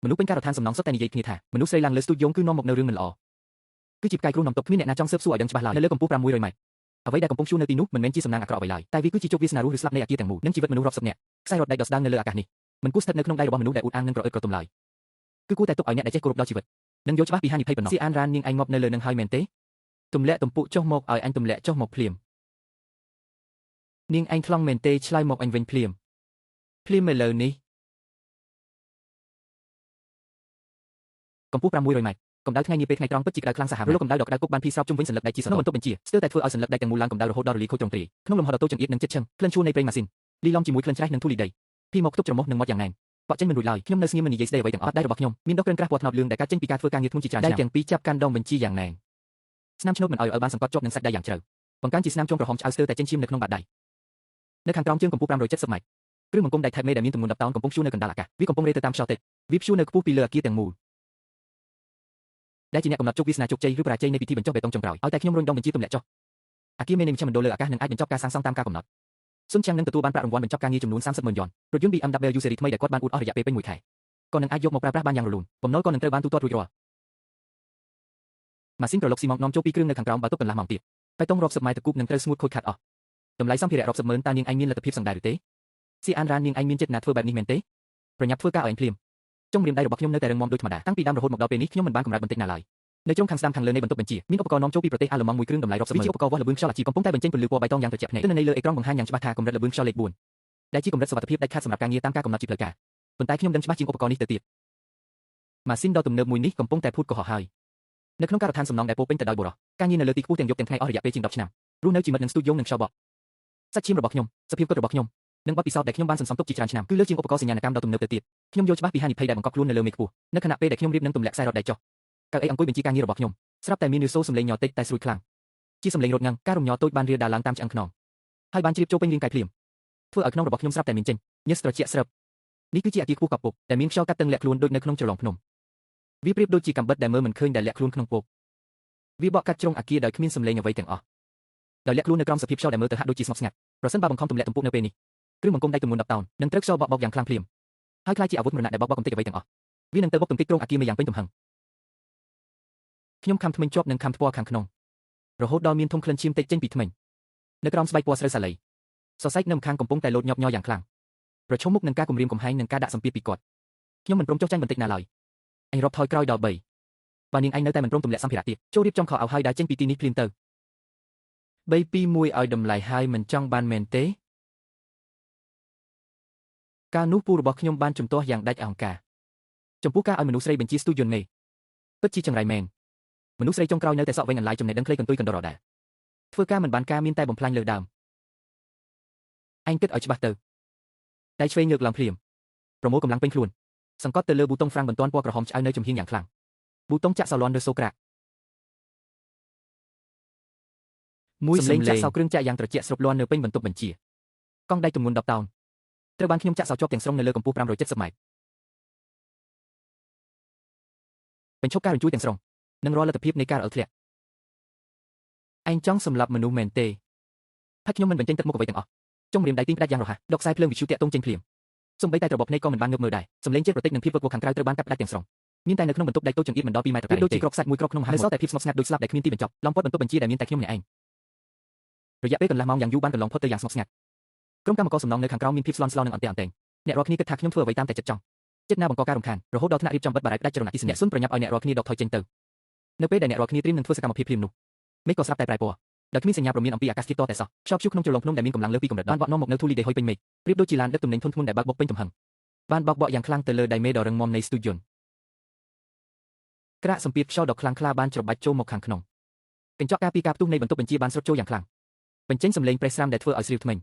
មនុស្សពេញការដ្ឋានសំណងសុទ្ធតែនិយាយគ្នាថាមនុស្សស្រីឡើងលើស្ទូឌីយោគឺនាំមកនៅរឿងមិនល្អគឺជាផ្កាយគ្រោះនាំទុកគ្មានអ្នកណាចង់ស៊ើបសួរឲ្យដឹងច្បាស់ឡើយនៅលើកម្ពស់600ម៉ែត្រអ្វីដែលកំពុងជួននៅទីនោះមិនមែនជាសំណាងអាក្រក់អ្វីឡើយតែវាគឺជាជោគវាសនារស់ឬស្លាប់នៃអគារទាំងមូលនិងជីវិតមនុស្សរាប់សិបនាក់ខ្សែរ៉ុតដែកដ៏ស្ដើងនៅលើអាកាសនេះមិនគួរស្ថិតនៅក្នុងដៃរបស់មនុស្សដែលអួតអាងនិងក្រអឺតក្រទុំឡើយគឺគួរតែទុកឲ្យអ្នកដែលចេះគោរពដល់ជីវិតនិងយល់ច្បាស់ពីហានិភ័យប៉ុណ្ណោះសៀអានរ៉ាននាងឯងមកនៅលើនឹងហើយមែនទេទម្លាក់ទំពុកចុះមកឲ្យអញទម្លាក់ចុះមកភ្លាមនាងឯងខ្លងមែនទេឆ្លើយមកអញវិញភ្លាមឥឡូវនេះកម្ពស់600ម៉ែត្រកម្ដៅថ្ងៃនាពេលថ្ងៃត្រង់ពិតជាក្ដៅខ្លាំងសាហាវលោកកម្ដៅដ៏ក្ដៅគុកបានភីស្រោបជុំវិញសន្លឹកដែកជាសន្លបន្ទប់បញ្ជាស្ទើរតែធ្វើឲ្យសន្លឹកដែកទាំងមូលឡើងកម្ដៅរហូតដល់រលាយខូចទ្រង់ទ្រាយក្នុងលំហដ៏តូចចង្អៀតនិងចិត្តឈឹងក្លិនឈ្ងុយនៃប្រេងម៉ាស៊ីនលីឡំជាមួយក្លិនច្រេះនិងធូលីដីភីមកខ្ទប់ច្រមុះនិងមាត់យ៉ាងណែនបកចេញមិនរួចឡើយខ្ញុំនៅស្ងៀមមិននិយាយស្ដីអ្វីទាំងអស់ដៃរបស់ខ្ញុំមានដុសក្រិនក្រាស់ពណ៌ត្នោតលឿងដែលកើតចេញពីការធ្វើការងារធ្ងន់ជាច្រើនឆ្នាំដៃទាំងពីរចាប់កាន់ដងបញ្ជីយ៉ាងណែនស្នាមឆ្នូតមិនឲ្យបានសង្កត់ជាប់នឹងសាច់ដៃយ៉ាងជ្រៅបង្កើនជាស្នាមជុំក្រហមឆ្អៅស្ទើរតែចេញឈាមនៅក្នុងបាតដៃនៅខាងក្រោមជើងកម្ពស់570ម៉ែត្រគ្រឿងបង្គំដៃថែបមេដែលមានទម្ងន់10តោនកំពុងព្យួរនៅកណ្ដាលអាកាសវាកំពុងរេទៅតាមខ្យល់តិចវាព្យួរនៅខ្ពស់ពីលើអគារទាំងមូលដែលជាអ្នកកំណត់ជោគវាសនាជោគជ័យឬបរាជ័យនៃពិធីបញ្ចុះបេតុងចុងក្រោយឲ្យតែខ្ញុំរុញដងបញ្ជីទម្លាក់ចុះអគារមាននៃមជ្ឈមណ្ឌលលើអាកាសនឹងអាចបញ្ចប់ការសាងសង់តាមការកំណត់ស៊ុនឆាំងនឹងទទួលបានប្រាក់រង្វាន់បញ្ចប់ការងារចំនួន30,000 យ៉នរថយន្ត BMW ស៊េរីថ្មីដែលគាត់បានអួតអស់រយៈពេលពេញ1ខែក៏នឹងអាចយកមកប្រើប្រាស់បានយ៉ាងរលូនបំណុលក៏នឹងត្រូវបានទូទាត់រួចរាល់ម៉ាស៊ីនក្រឡុកស៊ីម៉ង់នាំចូលពីគ្រឿងនៅខាងក្រោមបើទុកកន្លះម៉ោងទៀតបេតុងរាប់សិបម៉ែត្រតកូបនឹងត្រូវស្ងួតខូចខាតអស់តម្លៃសម្ភារៈរាប់សិបម៉ឺនតើនាងឯងមានលទ្ធភាពសង្ដែរឬទេសៀអានរ៉ាននាងឯងមានចិត្តណាធ្វើបែបនេះមែនទេប្រញាប់ធ្វើការឲ្យឯងភ្លាមចុងម្រាមដៃរបស់ខ្ញុំនៅតែរឹងមាំដូចធម្មតាតាំងពីដើមរហូតមកដល់ពេលនេះខ្ញុំមិនបានកម្រើកបន្តិចណាឡើយនៅជ្រុងខាងស្ដាំខាងលើនៃបន្ទប់បញ្ជាមានឧបករណ៍នាំចូលពីប្រទេសអាល្លឺម៉ង់មួយគ្រឿងតម្លៃរាប់សិបម៉ឺនឧបករណ៍វាស់ល្បឿនខ្យល់អាជីពកំពុងតែបញ្ចេញពន្លឺពណ៌បៃតងយ៉ាងត្រជាក់ភ្នែកទិន្នន័យលើអេក្រង់បង្ហាញយ៉ាងច្បាស់ថាកម្រិតល្បឿនខ្យល់លេខ4ដែលជាកម្រិតសុវត្ថិភាពដាច់ខាតសម្រាប់ការងារតាមការកំណត់ជាផ្លូវការប៉ុន្តែខ្ញុំដឹងច្បាស់ជាងឧបករណ៍នេះទៅទៀតម៉ាស៊ីនដ៏ទំនើបមួយនេះកំពុងតែភូតកុហកហើយនៅក្នុងការដ្ឋានសំណង់ដែលពោពេញទៅដោយបុរសការងារនៅលើទីខ្ពស់ទាំងយប់ទាំងថ្ងៃអស់រយៈពេលជាង10ឆ្នាំរស់នៅជីវិតនឹងស្ទូឌីយោនិងខ្យល់បក់សាច់ឈាមរបស់ខ្ញុំសភាពគិតរបស់ខ្ញុំនិងបទពិសោធន៍ដែលខ្ញុំបានសន្សំទុកជាច្រើនឆ្នាំគឺលើជាងឧបករណ៍សញ្ញាណកម្មដ៏ទំនើបទៅទៀតខ្ញុំយល់ច្បាស់ពីហានិភ័យដែលបង្កប់ខ្លួននៅលើមេខ្ពស់នៅខណៈពេលដែលខ្ញុំរៀបនឹងទម្លាក់ខ្សែរ៉ុតដែកចុះកៅអីអង្គុយបញ្ជីការងាររបស់ខ្ញុំស្រាប់តែមាននូវសូរសំឡេងញ័រតិចតែស្រួយខ្លាំងជាសំឡេងរត់ងាំងការរំញ័រតូចបានរាលដាលឡើងតាមឆ្អឹងខ្នងហើយបានជ្រាបចូលពេញរាងកាយភ្លាមធ្វើឲ្យខ្នងរបស់ខ្ញុំស្រាប់តែមានចេញញើសត្រជាក់ស្រាប់នេះគឺជាអគារខ្ពស់កប់ពុកដែលមានខ្យល់កាត់តឹងលាក់ខ្លួនដូចនៅក្នុងច្រឡងភ្នំវាប្រៀបដូចជាកាំបិតដែលមើលមិនឃើញដែលលាក់ខ្លួនក្នុងពកវាបកកាត់ជ្រុងអគារដោយគ្មានសំឡេងអ្វីទាំងអស់ដោយលាក់ខ្លួននៅក្រោមសភាពខ្យល់ដែលមើលទៅហាក់ដូចជាស្ងប់ស្ងាត់ប្រសិនបើបង្ខំទម្លាក់ទំពុកនៅពេលនេះគ្រឿងបង្គំដៃទម្ងន់10តោននឹងត្រូវខ្យល់បក់បោកយ៉ាងខ្លាំងភ្លាមហើយខ្លាចជាអាវុធមរណៈដែលបក់បោកកំទេចអ្វីទាំងអស់វានឹងទៅបុកទង្គិចគ្រោងអគារមេយ៉ាងពេញទំហឹងខ្ញុំខំធ្មេញជាប់នឹងខំថ្ពាល់ខាងក្នុងរហូតដល់មានធុំក្លិនឈាមតិចចេញពីធ្មេញនៅក្រោមស្បែកពណ៌ស្រូវសាលីសរសៃនៅម្ខាងកំពុងតែលោតញាប់ញ័រយ៉ាងខ្លាំងប្រឈមមុខនឹងការគំរាមកំហែងនិងការដាក់សម្ពាធពីគាត់ខ្ញុំមិនព្រមចុះចាញ់បន្តិចណាឡើយអញរាប់ថយក្រោយដល់3បើនាងឯងនៅតែមិនព្រមទម្លាក់សម្ភារៈទៀតចូលរៀបចំខោអាវហើយដើរចេញពីទីនេះភ្លាមទៅ3 2 1ឲ្យតម្លៃហើយមិនចង់បានមែនទេការនោះពូរបស់ខ្ញុំបានជំទាស់យ៉ាងដាច់អង្ការចំពោះការឲ្យមនុស្សស្រីបញ្ជាស្ទូយន្តមេពិតជាចង្រៃមែនមនុស្សស្រីចុងក្រោយនៅតែសក់វែងអន្លាយចំណេះដឹងខ្លីកន្ទុយកណ្ដុរដែរធ្វើការមិនបានការមានតែបំផ្លាញលើដើមអញគិតឲ្យច្បាស់ទៅដៃឆ្វេងងើកឡើងភ្លាមប្រមូលកម្លាំងពេញខ្លួនសង្កត់ទៅលើប៊ូតុងហ្វ្រាំងបន្ទាន់ពណ៌ក្រហមឆ្អៅនៅចំហៀងយ៉ាងខ្លាំងប៊ូតុងចាក់សោលន់ឬសូក្រាក់មួយសំឡេងចាក់សោគ្រឿងចាក់យ៉ាងត្រជាក់ស្រុបលាន់នៅពេញបន្ទប់បញ្ជាកង់ដៃទម្ងន់10តោនត្រូវបានខ្ញុំចាក់សោជាប់ទាំងស្រុងនៅលើកម្ពស់570ម៉ែត្របញ្ឈប់ការរញ្ជួយទាំងស្រុងនិងរាល់លទ្ធភាពនៃការរអិលធ្លាក់ឯងចង់សម្លាប់មនុស្សមែនទេថាខ្ញុំមិនបញ្ចេញទឹកមុខអ្វីទាំងអស់ចុងម្រាមដៃទីងផ្ដាច់យ៉ាងរហ័សដកខ្សែភ្លើងវិទ្យុតាក់ទងចេញភ្លាមសូម្បីតែត្របកភ្នែកក៏មិនបានងើបមើលដែរសំឡេងជាតិប្រតិចនិងភាពវឹកវរខាងក្រៅត្រូវបានកាត់ផ្ដាច់ទាំងស្រុងមានតែនៅក្នុងបន្ទប់ដែកតូចចង្អៀតមិនដល់2ម៉ែត្រដូចជាក្របខ្សាច់មួយគ្រាប់ក្នុងមហាសមុទ្រនៅសល់តែភាពស្ងប់ស្ងាត់ដូចស្លាប់ដែលគ្មានទីបញ្ចប់ឡំព័ទ្ធបន្ទប់បញ្ជាដែលមានតែខ្ញុំម្នាក់ឯងរយៈពេលកន្លះម៉ោងយ៉ាងយូរបានកន្លងផុតទៅយ៉ាងស្ងប់ស្ងាត់ក្រុមកម្មករសំណង់នៅខាងក្រោមមានភាពស្លន់ស្លោនិងអន្ទះអន្ទែងអ្នករាល់គ្នាគិតថាខ្ញុំធ្វើអ្វីតាមតែចិត្តចង់ចិត្តណាបង្កការរំខានរហូតដល់ថ្នាក់រៀបចំបិទបារាយផ្ដាច់ចរណអតិសញ្ញាស៊ុនប្រញាប់ឲ្យអ្នករាល់គ្នាដកថយចេញទៅនៅពេលដែលអ្នករាល់គ្នាត្រៀមនឹងធ្វើសកម្មភាពភ្លាមនោះមេឃក៏ស្រាប់តែប្រែពណ៌ដោយគ្មានសញ្ញាព្រមានអំពីអាកាសធាតុតតែសោះខ្យល់ព្យុះក្នុងជ្រលងភ្នំដែលមានកម្លាំងលើសពីកម្រិតបានបក់នាំមកនៅធូលីដីហុយពេញមេឃប្រៀបដូចជាឡានដឹកទំនិញធុនធ្ងន់ដែលបើកបុកពេញទំហឹងបានបោកបក់យ៉ាងខ្លាំងទៅលើដៃមេដ៏រឹងមាំនៃស្ទូឌីយោក្រាក់សម្ពាធខ្យល់ដ៏ខ្លាំងក្លាបានច្របាច់ចូលមកខាងក្នុងកញ្ចក់ការពារការផ្ទុះនៃបន្ទប់បញ្ជាបានស្រុតចូលយ៉ាងខ្លាំងបញ្ចេញសំឡេងប្រេះស្រាំដែលធ្វើឲ្យស្រីវថ្មិញ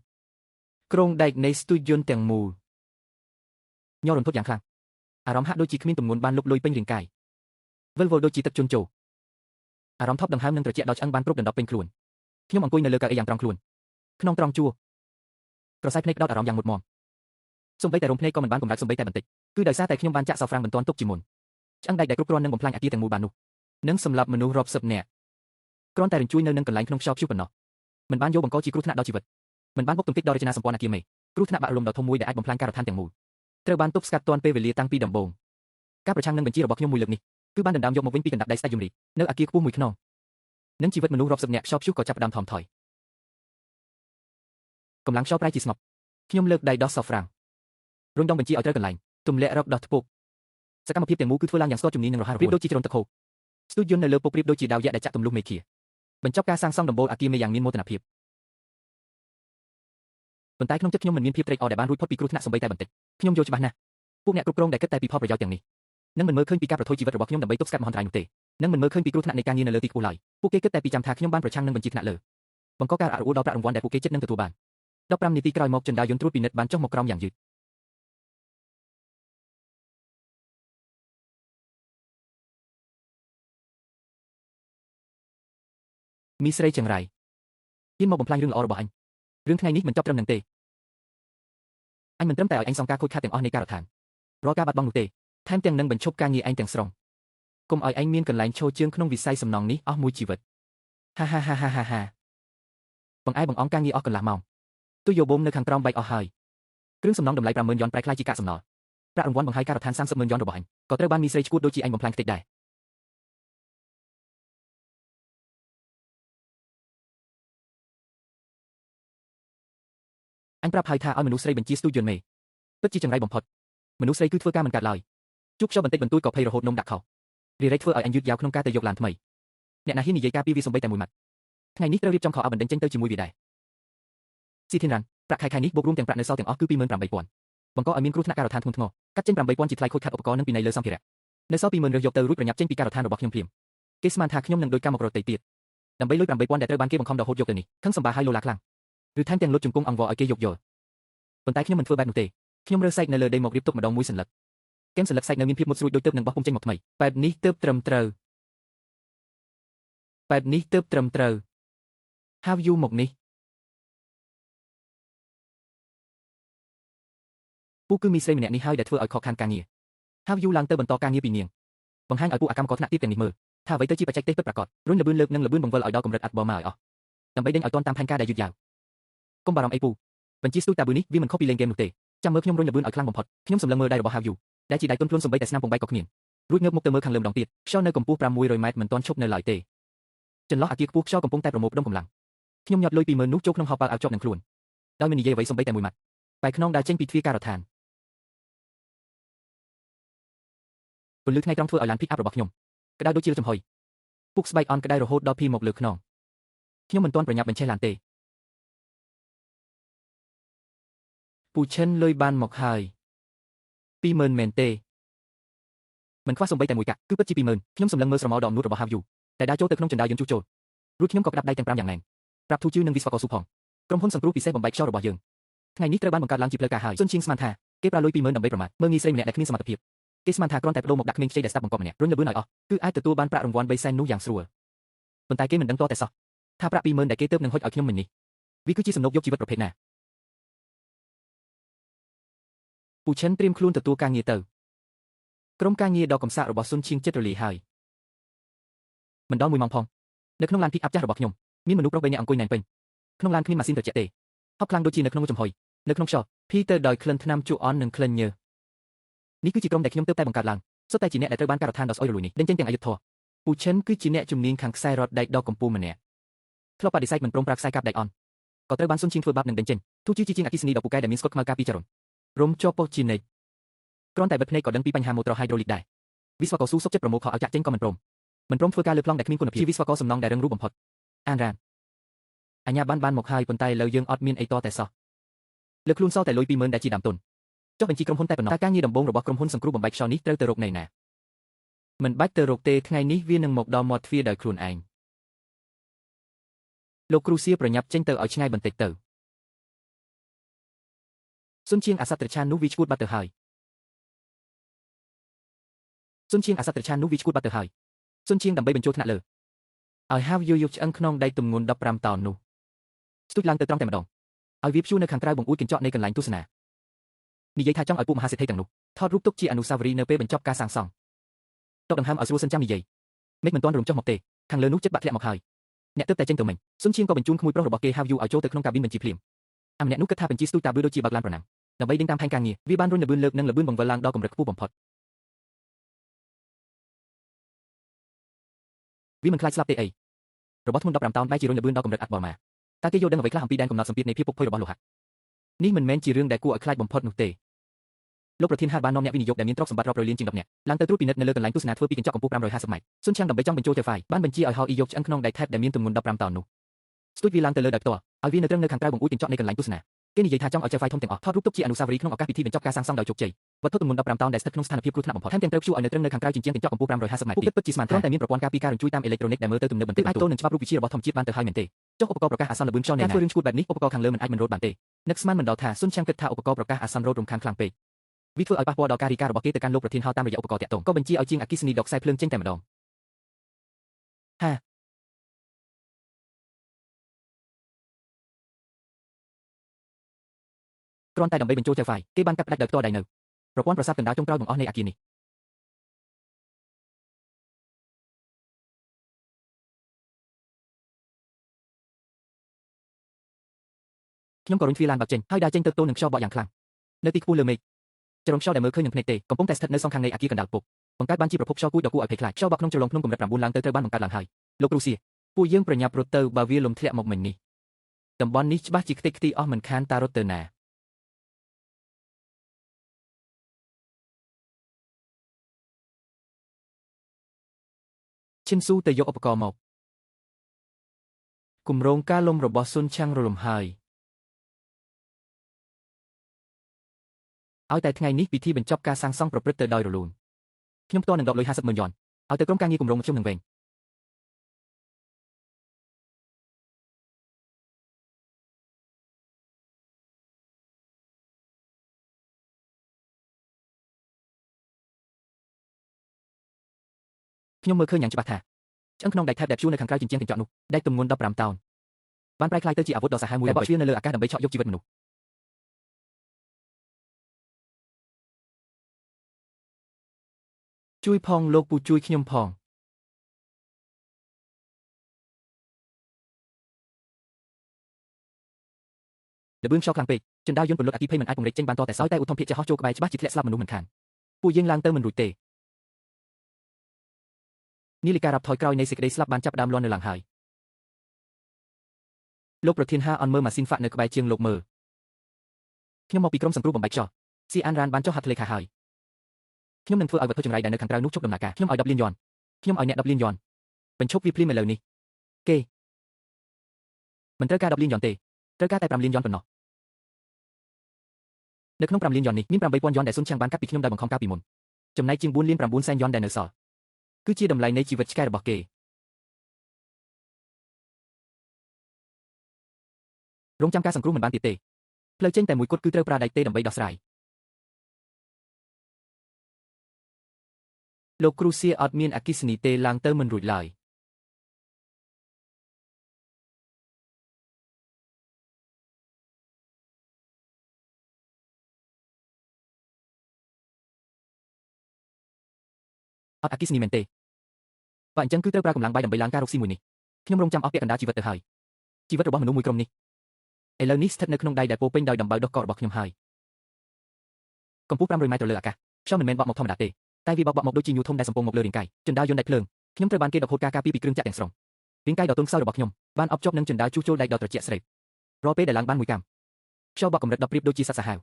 គ្រោងដែកនៃស្ទូឌីយោទាំងមូលញ័ររន្ធត់យ៉ាងខ្លាំងអារម្មណ៍ហាក់ដូចជាគ្មានទម្ងន់បានលុបលុយពេញរាងកាយវិលវល់ដូចជាទឹកជន់ជោអារម្មណ៍ថប់ដង្ហើមនិងត្រជាក់ដល់ឆ្អឹងបានគ្រប់ដណ្ដប់ពេញខ្លួនខ្ញុំអង្គុយនៅលើកៅអីយ៉ាងត្រង់ខ្លួនក្នុងត្រង់ជួរក្រសែភ្នែកដោតអារម្មណ៍យ៉ាងមុតមមសូម្បីតែរំភ្នែកក៏មិនបានកម្រើកសូម្បីតែបន្តិចគឺដោយសារតែខ្ញុំបានចាក់សោហ្វ្រាំងបន្ទាន់ទុកជាមុនឆ្អឹងដែកដែលគ្រប់គ្រាន់នឹងបំផ្លាញអគារទាំងមូលបាននោះនឹងសម្លាប់មនុស្សរាប់សិបនាក់គ្រាន់តែរញ្ជួយនៅនឹងកន្លែងក្នុងខ្យល់ព្យុះប៉ុណ្ណោះមិនបានយកបង្កជាគ្រោះថ្នាក់ដល់ជីវិតមិនបានបុកទង្គិចដល់រចនាសម្ព័ន្ធអគារមេគ្រោះថ្នាក់បាក់រលំដ៏ធំមួយដែលអាចបំផ្លាញការដ្ឋានទាំងមូលត្រូវបានទប់ស្កាត់ទាន់ពេលវេលាតាំងពីដំបូង ការប្រឆាំងនឹងបញ្ជីរបស់ខ្ញុំមួយលើកនេះគឺបានដណ្ដើមយកមកវិញពីកណ្ដាប់ដៃស្ដេចយំរីកនៅអគារខ្ពស់មួយខ្នងនិងជីវិតមនុស្សរាប់សិបនាក់ខ្យល់ព្យុះក៏ចាប់ផ្ដើមថមថយកម្លាំងខ្យល់ប្រែជាស្ងប់ខ្ញុំលើកដៃដោះសោះហ្វ្រាំងរុញដងបញ្ជីឲ្យត្រូវកន្លែងទម្លាក់រកដោះថ្ពកសកម្មភាពទាំងមូលគឺធ្វើឡើងយ៉ាងស្ទាត់ជំនាញនិងរហ័សរហួនប្រៀបដូចជាជ្រុនទឹកហូរស្ទូចយន្តនៅលើពពប្រៀបដូចជាដាវយក្សដែលចាក់ទម្លុះមេឃាបញ្ចប់ការសាងសង់ដំបូលអគារមេយ៉ាងមានមោទនភាពប៉ុន្តែក្នុងចិត្តខ្ញុំមិនមានភាពត្រេកអរដែលបានរួចផុតពីគ្រោះថ្នាក់សូម្បីតែបន្តិចខ្ញុំយល់ច្បាស់ណាស់ពួកអ្នកគ្រប់គ្រងដែលគិតតែពីផលប្រយោជន៍ទាំងនេះនឹងមិនមើលឃើញពីការប្រថុយជីវិតរបស់ខ្ញុំដើម្បីទប់ស្កាត់មហន្តរាយនោះទេនឹងមិនមើលឃើញពីគ្រោះថ្នាក់នៃការងារនៅលើទីខ្ពស់ឡើយពួកគេគិតតែពីចាំថាខ្ញុំបានប្រឆាំងនឹងបញ្ជីថ្នាក់លើបង្កការអរអួលដល់ប្រាក់រង្វាន់ដែលពួកគេចិត្តនឹងទទួលបាន15នាទីក្រោយមកចិនដាវយន្តត្រួតពិនិត្យបានចុះមកក្រោមយ៉ាងយឺតមីស្រីចង្រៃហ៊ានមកបំផ្លាញរឿងល្អរបស់អញរឿងថ្ងៃនេះមិនចប់ត្រឹមនឹងទេអញមិនត្រឹមតែឲ្យអញសងការខូចខាតទាំងអស់នៃការដ្ឋានរាល់ការបាត់បង់នោះទេថែមទាំងនឹងបញ្ឈប់ការងារឯងទាំងស្រុងកុំឲ្យឯងមានកន្លែងឈរជើងក្នុងវិស័យសំណង់នេះអស់មួយជីវិតហាហាហាហាហាហាបង្អែបង្អង់ការងារអស់កន្លះម៉ោងទុយយោបូមនៅខាងក្រោមបែកអស់ហើយគ្រឿងសំណង់តម្លៃ50000យ៉នប្រែក្លាយជាកាកសំណល់ប្រាក់រង្វាន់បង្ហាយការដ្ឋាន300,000យ៉នរបស់អញក៏ត្រូវបានមីស្រីឈួតដូចជាអញបំផ្លាញខ្ទេចដែរអញប្រាប់ហើយថាឲ្យមនុស្សស្រីបញ្ជាស្ទូចយន្តមេពិតជាចង្រៃបំផុតមនុស្សស្រីគឺធ្វើការមិនកាត់ឡើយជួបខ្យល់បន្តិចបន្តួចក៏ភ័យរហូតនំដាក់ខោរីរ៉េធ្វើឲ្យអញយឺតយ៉ាវក្នុងការទៅយកឡានថ្មីអ្នកណាហ៊ាននិយាយការពីវាសំបីតែមួយម៉ាត់ថ្ងៃនេះត្រូវរៀបចំខោអាវបណ្ដេញចេញទៅជាមួយវាដែរស៊ីធីនរ៉ាន់ប្រាក់ខែនេះបូករួមទាំងប្រាក់នៅសល់ទាំងអស់គឺ 28000 បង្កឲ្យមានគ្រោះថ្នាក់ការដ្ឋានធ្ងន់ធ្ងរកាត់ចេញ8000ជាថ្លៃខូចខាតឧបករណ៍និងពិន័យលើសម្ភារៈនៅសល់20000រើសយកទៅរួចប្រញាប់ចេញពីការដ្ឋានរបស់ខ្ញុំភ្លាមគេស្មានថាខ្ញុំនឹងដូចកម្មករដទៃទៀតដើម្បីលុយ8000ដែលត្រូវបានគេបង្ខំរហូតយកទៅនេះខឹងសម្បាឲ្យលោឡាខ្លាំងឬថែមទាំងលុតជង្គង់អង្វរឲ្យគេយកយកប៉ុន្តែខ្ញុំមិនធ្វើបែបនោះទេខ្ញុំរើសែកនៅលើដីមករៀបទុកម្ដងមួយសន្លឹកគែមសន្លឹកសាច់នៅមានភាពមុតស្រួចដូចទើបនឹងបោះពុំចេញមកថ្មីបែបនេះទើបត្រឹមត្រូវHave you មកនេះពូគឺមីស្រីម្នាក់នេះហើយដែលធ្វើឲ្យខកខានការងារ Have you ឡើងទៅបន្តការងារពីនាងបង្ហាញឲ្យពួកអាកម្មករថ្នាក់ទាបទាំងនេះមើលថាអ្វីទៅជាបច្ចេកទេសពិតប្រាកដរុញលបឿនលើកនិងលបឿនបង្វិលឲ្យដល់កម្រិតអាត់បមមកឲ្យអស់ដើម្បីដេញឲ្យទាន់តាមផែនការដែលយឺតយ៉ាវកុំបារម្ភអីពូបញ្ជីស្ទូចតាប៊ឺនេះវាមិនខុសពីលេងហ្គេមនោះទេចាំមើលខ្ញុំរុញលបឿនឲ្យខ្លាំងបំផុតខ្ញុំសម្លឹងមើលដៃរបស់ Have you ដែលជាដៃទន់ភ្លន់សំបីតែស្នាមពងបែកក៏គ្មានរួចងើបមុខទៅមើលខាងលើម្ដងទៀតខ្យល់នៅកម្ពស់600ម៉ែត្រមិនទាន់ឈប់នៅឡើយទេចន្លោះអគារខ្ពស់ខ្យល់កំពុងតែប្រមូលផ្ដុំកម្លាំងខ្ញុំញាត់លុយ20000នោះចូលក្នុងហោប៉ៅឲ្យជាប់នឹងខ្លួនដោយមិននិយាយអ្វីសំបីតែមួយម៉ាត់បែកខ្នងដើរចេញពីទ្វារការដ្ឋានពន្លឺថ្ងៃត្រង់ធ្វើឲ្យឡាន pick up របស់ខ្ញុំក្តៅដូចជាចំហុយពុកស្បែកអន់ក្តៅរហូតដល់ភីមកលើខ្នងខ្ញុំមិនទាន់ប្រញាប់បញ្ឆេះឡានទេពូឈិនលុយបានមកហើយ20000មែនទេមិនខ្វះសំបីតែមួយកាក់គឺពិតជា20000ខ្ញុំសម្លឹងមើលស្រមោលដ៏អំនួតរបស់ Have you តែដើរចូលទៅក្នុងចណ្ដាលយន្តជួសជុលរួចខ្ញុំក៏ក្តាប់ដៃទាំង5យ៉ាងណែនប្រាប់ធូជឺនិងវិស្វករស៊ូផងក្រុមហ៊ុនសង្គ្រោះពិសេសបំបែកខ្យល់របស់យើងថ្ងៃនេះត្រូវបានបង្កើតឡើងជាផ្លូវការហើយសុនឈៀងស្មានថាគេប្រើលុយ20000ដើម្បីប្រមាថមើលងាយស្រីម្នាក់ដែលគ្មានសមត្ថភាពគេស្មានថាគ្រាន់តែបដូរមកដាក់ក្មេងខ្ចីដែលស្ដាប់បង្កប់ម្នាក់រុញលបឿនឲ្យអស់គឺអាចទទួលបានប្រាក់រង្វាន់3សែននោះយ៉ាងស្រួលប៉ុន្តែគេមិនដឹងតតែសោះថាប្រាក់20000ដែលគេទើបនឹងហុចឲ្យខ្ញុំមិញនេះវាគឺជាសំណូកយកជីវិតប្រភេទណាពូឈិនត្រៀមខ្លួនទទួលការងារទៅក្រុមការងារដ៏កំសាករបស់សុនឈៀងចិត្តរលាយហើយមិនដល់1ម៉ោងផងនៅក្នុងឡាន pick up ចាស់របស់ខ្ញុំមានមនុស្សប្រុស3នាក់អង្គុយណែនពេញក្នុងឡានគ្មានម៉ាស៊ីនត្រជាក់ទេហប់ខ្លាំងដូចជានៅក្នុងចំហុយនៅក្នុងខ្យល់ Peter ដោយក្លិនថ្នាំជូអននិងក្លិនញើសនេះគឺជាក្រុមដែលខ្ញុំទើបតែបង្កើតឡើងសុទ្ធតែជាអ្នកដែលត្រូវបានការដ្ឋានដ៏ស្អុយរលួយនេះដេញចេញទាំងអយុធធម៌ពូឈិនគឺជាអ្នកជំនាញខាងខ្សែរ៉តដែកដ៏កំពូលម្នាក់ធ្លាប់បដិសេធមិនព្រមប្រើខ្សែកាបដែកអន់ក៏ត្រូវបានសុនឈៀងធ្វើបាបនឹងដេញចេញទោះជាជាងអគិសនីដ៏ពូកែដែលមានស្កុតខ្មៅការពីចរុនរំជាប់ប៉ុស្តិ៍ជានិច្ចគ្រាន់តែបិទភ្នែកក៏ដឹងពីបញ្ហាម៉ូទ័រហៃដ្រូលីកដែរវិស្វករស៊ូសុកចិត្តប្រមូលខោឲ្យចាក់ចេញក៏មិនព្រមធ្វើការលើប្លង់ដែលគ្មានគុណភាពជាវិស្វករសំណង់ដែលរឹងរូសបំផុតអានរ៉ានអញ្ញាបានមកហើយប៉ុន្តែឥឡូវយើងអត់មានអីតតែសោះលើខ្លួនសល់តែលុយ20000ដែលជាដើមទុនចុះបញ្ជីក្រុមហ៊ុនតែប៉ុណ្ណោះតែការងារដំបូងរបស់ក្រុមហ៊ុនសង្គ្រោះបំបែកខ្យល់នេះត្រូវទៅរកណែណាមិនបាច់ទៅរកទេថ្ងៃនេះវានឹងមកដល់មាត់ទ្វារដោយខ្លួនឯងលោកគ្រូសៀប្រញាប់ចេញទៅឲ្យឆ្ងាយបន្តិចទៅសុនឈៀងអាសត្វត្រឆាននោះវាឈួតបាត់ទៅហើយសុនឈៀងដើម្បីបញ្ចូលថ្នាក់លើឲ្យ Have you យកឆ្អឹងខ្នងដៃទម្ងន់15តោននោះស្ទុចឡើងទៅត្រង់តែម្ដងឲ្យវាព្យួរនៅខាងក្រៅបង្អួចកញ្ចក់នៃកន្លែងទស្សនានិយាយថាចង់ឲ្យពួកមហាសេដ្ឋីទាំងនោះថតរូបទុកជាអនុស្សាវរីយ៍នៅពេលបញ្ចប់ការសាងសង់តបដង្ហើមឲ្យស្រួលសិនចាំនិយាយមេឃមិនទាន់រំចុះមកទេខាងលើនោះចិត្តបាក់ធ្លាក់មកហើយអ្នកទើបតែចេញទៅមិញសុនឈៀងក៏បញ្ជូនក្មួយប្រុសរបស់គេ Have you ឲ្យចូលទៅក្នុងកាប៊ីនបញ្ជីភ្លាមអាម្នាក់នោះគិតថាបញ្ជីស្ទូចតាប៊ឺដូចជាបើកឡានប្រណាំងដើម្បីដេញតាមផែនការងារវាបានរុញលបឿនលើកនិងលបឿនបង្វិលឡើងដល់កម្រិតខ្ពស់បំផុត វាមិនខ្លាចស្លាប់ទេអីរបស់ធ្ងន់15តោនបែរជារុញល្បឿនដល់កម្រិតអត់បល់មកតើគេយល់ដឹងអ្វីខ្លះអំពីដែនកំណត់សម្ពាធនៃភាពពុកផុយរបស់លោហៈនេះមិនមែនជារឿងដែលគួរឲ្យខ្លាចបំផុតនោះទេលោកប្រធានហាបាននាំអ្នកវិនិយោគដែលមានទ្រព្យសម្បត្តិរាប់រយលានជាង10នាក់ឡើងទៅត្រួតពិនិត្យនៅលើកន្លែងទស្សនាធ្វើពីកញ្ចក់កម្ពស់550ម៉ែត្រស៊ុនឆាំងដើម្បីចង់បញ្ចូលចៅហ្វាយបានបញ្ជាឲ្យហៅអ៊ីយកឆ្អឹងខ្នងដែកថែបដែលមានទម្ងន់15តោននោះស្ទួចវាឡើងទៅលើដោយផ្ទាល់ឲ្យវានៅត្រឹងនៅខាងក្រៅបង្អួចកញ្ចក់នៃកន្លែងទស្សនាគេនិយាយថាចង់ឲ្យចៅហ្វាយធំទាំងអស់ថតរូបទុកជាអនុស្សាវរីយ៍ក្នុងឱកាសពិធីបញ្ចប់ការសាងសង់ដោយជោគជ័យវត្ថុទម្ងន់15តោនដែលស្ថិតក្នុងស្ថានភាពគ្រោះថ្នាក់បំផុតថែមទាំងត្រូវព្យួរឲ្យនៅត្រឹងនៅខាងក្រៅជញ្ជាំងកញ្ចក់កម្ពស់550ម៉ែត្រពួកពិតជាស្មានគ្រាន់តែមានប្រព័ន្ធការពារការរញ្ជួយតាមអេឡិចត្រូនិកដែលមើលទៅទំនើបបន្តិចអាចទល់នឹងច្បាប់រូបវិទ្យារបស់ធម្មជាតិបានទៅហើយមែនទេចុះឧបករណ៍ប្រកាសអាសន្នល្បឿនខ្យល់នៃការធ្វើរឿងឈួតបែបនេះឧបករណ៍ខាងលើមិនអាចមិនរត់បានទេនឹកស្មានមិនដល់ថាស៊ុនឆាំងគិតថាឧបករណ៍ប្រកាសអាសន្នរត់រំខានខ្លាំងពេកវាធ្វើឲ្យប៉ះពាល់ដល់ការរីការបស់គេទៅកាន់លោកប្រធានហៅតាមរយៈឧបករណ៍តាក់ទងក៏បញ្ជាឲ្យជាងអគ្គិសនីដកខ្សែភ្លើងចេញតែម្ដងហាគ្រាន់តែដើម្បីបញ្ចូលចៅហ្វាយគេបានកាត់ផ្តាច់ដោយផ្ទាល់ដៃនៅប្រព័ន្ធប្រសាទកណ្ដាលចុងក្រោយបង្អស់នៃអគារនេះខ្ញុំក៏រុញទ្វារឡានបើកចេញហើយដើរចេញទៅទល់នឹងខ្យល់បក់យ៉ាងខ្លាំងនៅទីខ្ពស់លើមេឃចរន្តខ្យល់ដែលមើលឃើញនឹងភ្នែកទេកំពុងតែស្ថិតនៅសងខាងនៃអគារកណ្ដាលពុកបង្កើតបានជាប្រភពខ្យល់គួចដ៏គួរឲ្យភ័យខ្លាចខ្យល់បក់ក្នុងជ្រលងភ្នំកម្រិត9ឡើងទៅត្រូវបានបង្កើតឡើងហើយលោកគ្រូសៀពួកយើងប្រញាប់រត់ទៅបើវាលំធ្លាក់មកមិញនេះតំបន់នេះច្បាស់ជាខ្ទេចខ្ទីអស់មិនខានតារត់ទៅណាឈិនស៊ូទៅយកឧបករណ៍មកគម្រោងការលំរបស់ស៊ុនឆាំងរលំហើយឲ្យតែថ្ងៃនេះពិធីបញ្ចប់ការសាងសង់ប្រព្រឹត្តទៅដោយរលូនខ្ញុំផ្ទាល់នឹងដកលុយ50,000យ៉នឲ្យទៅក្រុមការងារគម្រោងមធ្យមនឹងវិញខ្ញុំមើលឃើញយ៉ាងច្បាស់ថាឆ្អឹងខ្នងដែកថែបដែលព្យួរនៅខាងក្រៅជញ្ជាំងកញ្ចក់នោះដែកទម្ងន់15តោនបានប្រែក្លាយទៅជាអាវុធដ៏សាហាវមួយដែលបក់ជ្រៀលនៅលើអាកាសដើម្បីឆក់យកជីវិតមនុស្សជួយផងលោកពូជួយខ្ញុំផងល្បឿនខ្យល់ខ្លាំងពេកជណ្ដើរយន្តពន្លត់អគ្គិភ័យមិនអាចពង្រីកចេញបានតតែសោយតែឧទ្ធម្ភាគជាហោះចូលក្បែរច្បាស់ជាធ្លាក់ស្លាប់មនុស្សមិនខានពួកយើងឡើងទៅមិនរួចទេនាឡិការ៉ាប់ថយក្រោយនៃសេចក្តីស្លាប់បានចាប់ដើមលាន់នៅឡើងហើយលោកប្រធានហាអនមើលម៉ាស៊ីនហ្វាក់នៅក្បែរជាងលោកមើលខ្ញុំមកពីក្រុមសង្គ្រោះបំបែកខ្យល់ស៊ីអានរ៉ានបានចុះហត្ថលេខាហើយខ្ញុំនឹងធ្វើឲ្យវត្ថុចម្រៃដែលនៅខាងក្រៅនោះជប់ដំណើរការខ្ញុំឲ្យ10លានយ៉នខ្ញុំឲ្យអ្នក10លានយ៉នបញ្ឈប់វាភ្លាមឥឡូវនេះគេមិនត្រូវការ10លានយ៉នទេត្រូវការតែ5លានយ៉នប៉ុណ្ណោះនៅក្នុង5លានយ៉ននេះមាន8,000យ៉នដែលស៊ុនឆាំងបានកាត់ពីខ្ញុំដោយបង្ខំការពីមុនចំណែកជាង4លាន9សែនយ៉នដែលនៅសល់គឺជាតម្លៃនៃជីវិតឆ្កែរបស់គេរងចាំការសង្គ្រោះមិនបានទៀតទេផ្លូវចេញតែមួយគត់គឺត្រូវប្រើដៃទេដើម្បីដោះស្រាយលោកគ្រូសៀអត់មានអគ្គិសនីទេឡើងទៅមិនរួចឡើយអត់អគ្គិសនីមែនទេបើអញ្ចឹងគឺត្រូវប្រើកម្លាំងបាយដើម្បីឡើងការរកស៊ីមួយនេះខ្ញុំរងចាំអស់ពាក់កណ្ដាលជីវិតទៅហើយជីវិតរបស់មនុស្សមួយក្រុមនេះឥឡូវនេះស្ថិតនៅក្នុងដៃដែលពោពេញដោយដំបៅដុសកករបស់ខ្ញុំហើយកម្ពស់500ម៉ែត្រលើអាកាសខ្យល់មិនមែនបក់មកធម្មតាទេតែវាបក់មកដូចជាញូធំដែលសំពងមកលើរាងកាយជណ្ដើរយន្តដាច់ភ្លើងខ្ញុំត្រូវបានគេដកហូតការពារពីគ្រឿងចាក់ទាំងស្រុងរាងកាយដ៏ទន់ខ្សោយរបស់ខ្ញុំបានអបជាប់នឹងជណ្ដើរជួសជុលដែកដ៏ត្រជាក់ស្រេបរាល់ពេលដែលឡើងបានមួយកាំខ្យល់បក់កម្រិត10ព្រៀបដូចជាសត្វសាហាវ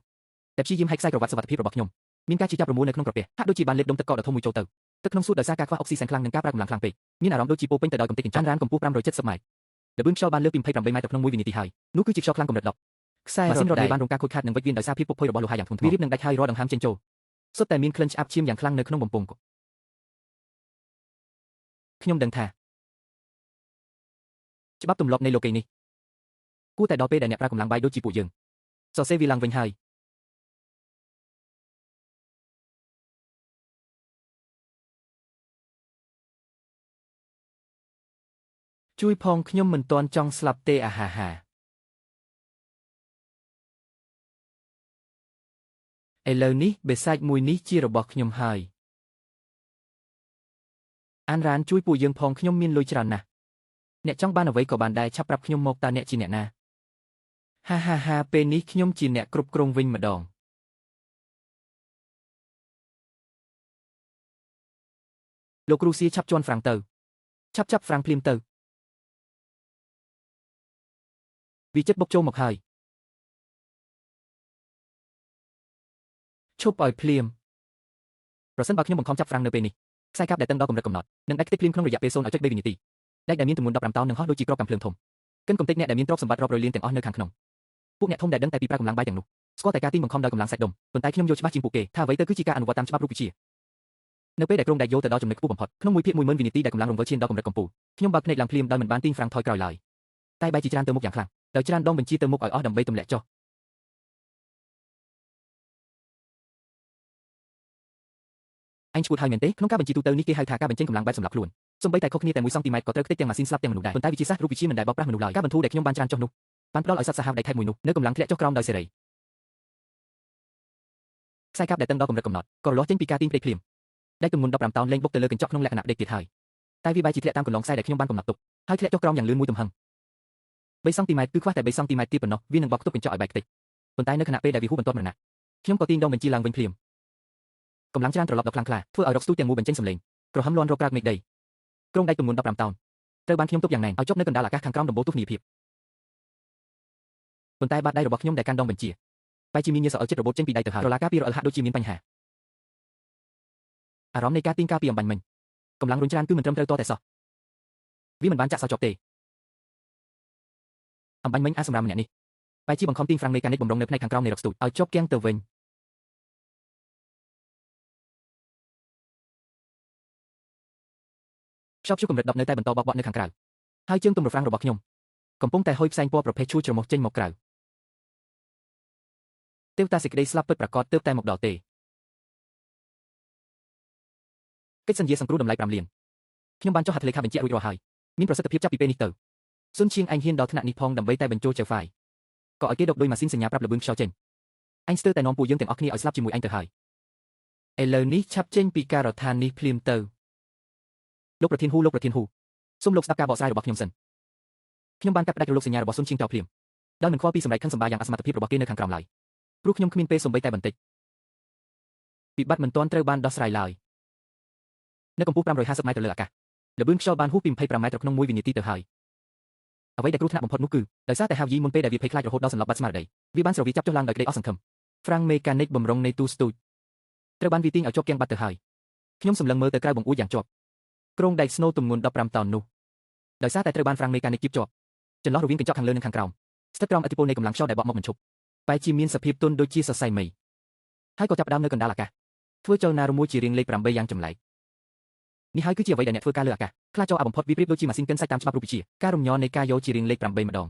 តែព្យាយាមហែកខ្សែក្រវ៉ាត់សុវត្ថិភាពរបស់ខ្ញុំមានការជិះចាប់រមួលនៅក្នុងក្រពះហាក់ដូចជាបានលេបដុំទឹកកកដ៏ធំមួយចូលទៅទឹកក្នុងសួតដោយសារការខ្វះអុកស៊ីសែនខ្លាំងនិងការប្រើកម្លាំងខ្លាំងពេកមានអារម្មណ៍ដូចជាពោពេញទៅដោយកំទេចកញ្ចក់រ៉ានកម្ពស់570ម៉ែត្រល្បឿនខ្យល់បានលើសពី28ម៉ែត្រក្នុង1វិនាទីហើយនោះគឺជាខ្យល់ខ្លាំងកម្រិត10ខ្សែរ៉ឺបានរងការខូចខាតនិងវិចវៀនដោយសារភាពពុកផុយរបស់លោហៈយ៉ាងធ្ងន់ធ្ងរវារៀបនឹងដាច់ហើយរាល់ដង្ហើមចេញចូលសុទ្ធតែមានក្លិនឆ្អាបឈាមយ៉ាងខ្លាំងនៅក្នុងបំពង់ខ្ញុំដឹងថាច្បាប់ទម្លាប់នៃលោកីនេះគួរតែដល់ពេលដែលអ្នកប្រើកម្លាំងបាយដូចជាពួកយើងសរសេរវាឡើងវិញហើយជួយផងខ្ញុំមិនទាន់ចង់ស្លាប់ទេអាហាហាឥឡូវនេះបេសាចមួយនេះជារបស់ខ្ញុំហើយអានរ៉ានជួយពួកយើងផងខ្ញុំមានលុយច្រើនណាស់អ្នកចង់បានអ្វីក៏បានដែរឆាប់ប្រាប់ខ្ញុំមកតើអ្នកជាអ្នកណាហាហាហាពេលនេះខ្ញុំជាអ្នកគ្រប់គ្រងវិញម្ដងលោកគ្រូសៀឆាប់ជន់ហ្វ្រាំងទៅឆ ចាប់ហ្វ្រាំងភ្លាមទៅវាចិត្តបុកចូលមកហើយឈប់ឲ្យភ្លាមប្រសិនបើខ្ញុំបង្ខំចាប់ហ្វ្រាំងនៅពេលនេះខ្សែកាបដែលតឹងដល់កម្រិតកំណត់នឹងដាច់ខ្ទេចភ្លាមក្នុងរយៈពេល0.3វិនាទីដែកដែលមានទម្ងន់15តោននឹងហោះដូចជាគ្រាប់កាំភ្លើងធំកិនកំទេចអ្នកដែលមានទ្រព្យសម្បត្តិរាប់រយលានទាំងអស់នៅខាងក្នុងពួកអ្នកធំដែលដឹងតែពីប្រើកម្លាំងបាយទាំងនោះស្គាល់តែការទីបង្ខំដោយកម្លាំងសាច់ដុំប៉ុន្តែខ្ញុំយល់ច្បាស់ជាងពួកគេថាអ្វីទៅគឺជាការអនុវត្តតាមច្បាប់រូបវិទ្យានៅពេលដែលក្រុងដែកយោទៅដល់ចំណុចខ្ពស់បំផុតក្នុង1ភាគ10000វិនាទីដែលកម្លាំងរង្វិលឈានដល់កម្រិតកំពូលខ្ញុំបើកភ្នែកឡើងភ្លាមដោយមិនបានទាញហ្វ្រាំងថយក្រោយឡើយតែបែរជាច្រើនទៅមុខយ៉ាងខ្លាំងដោយច្រើនដងបញ្ជាទៅមុខឲ្យអស់ដើម្បីទម្លាក់ចុះអញឈួតហើយមែនទេក្នុងការបញ្ជាទូទៅនេះគេហៅថាការបញ្ចេញកម្លាំងបែបសម្រាប់ខ្លួនសូម្បីតែខុសគ្នាតែ1សង់ទីម៉ែត្រក៏ត្រូវខ្ទេចទាំងម៉ាស៊ីនស្លាប់ទាំងមនុស្សដែរប៉ុន្តែវិទ្យាសាស្ត្ររូបវិទ្យាមិនដែលបោកប្រាស់មនុស្សឡើយការបន្ធូរដែលខ្ញុំបានច្រានចុះនោះបានផ្ដល់ឲ្យសត្វសាហាវដៃថែបមួយនោះនៅកម្លាំងធ្លាក់ចុះក្រោមដោយសេរីខ្សែកាបដែលតឹងដល់កម្រិតកំណត់ក៏រលាស់ចេញពីការទាញភ្លេចភ្លាមដែកទម្ងន់15តោនលែងបុកទៅលើកញ្ចក់ក្នុងលក្ខណៈដេកទៀតហើយតែវាបែរជាធ្លាក់តាមកន្លងខ្សែដែលខ្ញុំបានកំណត់ទុកហើយធ្លាក់ចុះក្រោមយ៉ាងលឿនមួយទំហឹង3សង់ទីម៉ែត្រគឺខ្វះតែ3សង់ទីម៉ែត្រទៀតប៉ុណ្ណោះវានឹងបោកទប់កញ្ចក់ឲ្យបែកខ្ទេចប៉ុន្តែនៅខណៈពេលដែលវាហួសបន្ទាត់មរណៈខ្ញុំក៏ទាញដងបញ្ជាឡើងវិញភ្លាមកម្លាំងច្រានត្រឡប់ដល់ខ្លាំងក្លាធ្វើឲ្យរកស្ទូចទាំងមូលបញ្ចេញសំឡេងក្រហមលាន់រកក្រើកមេឃដីក្រុងដែកទម្ងន់15តោនត្រូវបានខ្ញុំទប់យ៉ាងណែនឲ្យជាប់នៅកណ្ដាលអាកាសខាងក្រោមដំបូលទស្សនីយភាពប៉ុន្តែបាតដៃរបស់ខ្ញុំដែលកាន់ដងបញ្ជាបែរជាមានញាសអល់ចិត្តរបូតចេញពីដៃទៅហើយរលាការពីរអិលហាក់ដូចជាមានបញ្ហាអារម្មណ៍នៃការទាញការពីអំបញ្ញមិញកម្លាំងរុញច្រានគឺមិនត្រឹមត្រូវតតែសោះវាមិនបានចាក់សោះជាប់ទេអំបញ្ញមិញអាសម្រាប់ម្នាក់នេះបែរជាបង្ខំទាញហ្វ្រាំងមេកានិកបំរុងនៅផ្នែកខាងក្រោមនៃរកស្ទូចឲ្យជាប់គាំងទៅវិញខ្យល់ព្យុះកម្រិត10នៅតែបន្តបោកបក់នៅខាងក្រៅហើយជើងទម្រហ្វ្រាំងរបស់ខ្ញុំកំពុងតែហុយផ្សែងពណ៌ប្រភេទឈូច្រមុះចេញមកក្រៅទេវតាសេចក្តីស្លាប់ពិតប្រាកដទើបតែមកដល់ទេកិច្ចសន្យាសង្គ្រោះតម្លៃ5លានខ្ញុំបានចុះហត្ថលេខាបញ្ជាក់រួចរាល់ហើយមានប្រសិទ្ធភាពចាប់ពីពេលនេះទៅស៊ុនឈៀងអញហ៊ានដល់ថ្នាក់នេះផងដើម្បីតែបញ្ចូលចៅហ្វាយក៏ឲ្យគេដកដោយម៉ាស៊ីនសញ្ញាប្រាប់ល្បឿនខ្យល់ចេញអញស្ទើរតែនាំពួកយើងទាំងអស់គ្នាឲ្យស្លាប់ជាមួយអញទៅហើយឥឡូវនេះឆាប់ចេញពីការដ្ឋាននេះភ្លាមទៅលោកប្រធានហ៊ូសូមលោកស្ដាប់ការបកស្រាយរបស់ខ្ញុំសិនខ្ញុំបានកាត់ផ្តាច់រលកសញ្ញារបស់ស៊ុនឈៀងចោលភ្លាមដោយមិនខ្វល់ពីសម្ដែងខឹងសម្បាយ៉ាងអសមត្ថភាពរបស់គេនៅខាងក្រោមឡើយព្រោះខ្ញុំគ្មានពេលសូម្បីតែបន្តិចវិបត្តិមិនទាន់ត្រូវបានដោះស្រាយឡើយនៅកម្ពស់550ម៉ែត្រលើអាកាសល្បឿនខ្យល់បានហួសពី25ម៉ែត្រក្នុង1វិនាទីទៅហើយអ្វីដែលគ្រោះថ្នាក់បំផុតនោះគឺដោយសារតែហាវយីមុនពេលដែលវាភ័យខ្លាចរហូតដល់សន្លប់បាត់ស្មារតីវាបានស្រវីចាប់ចុះឡើងដោយក្តីអស់សង្ឃឹមហ្វ្រាំងមេកានិកបំរុងនៃទូស្ទូចត្រូវបានវាទាញឲ្យជាប់គាំងបាត់ទៅហើយខ្ញុំសម្លឹងមើលទៅក្រៅបង្អួចយ៉ាងជាប់ក្រុងដែកស្នូទម្ងន់15តោននោះដោយសារតែត្រូវបានហ្វ្រាំងមេកានិកជីបជាប់ចន្លោះរវាងកញ្ចក់ខាងលើនិងខាងក្រោមស្ថិតក្រោមឥទ្ធិពលនៃកម្លាំងខ្យល់ដែលបក់មកមិនឈប់បែរជាមានសភាពទន់ដូចជាសរសៃមីហើយក៏ចាប់ផ្ដើមនៅកណ្ដាលអាកាសធ្វើចលនារួមជារៀងលេខ8យ៉ាងចម្លែកនេះហើយគឺជាអ្វីដែលអ្នកធ្វើការលើអាកាសខ្លាចចោលអាបំផុតវាប្រៀបដូចជាម៉ាស៊ីនកិនសាច់តាមច្បាប់រូបវិទ្យាការរំញ័រនៃការយកជារៀងលេខ8ម្ដង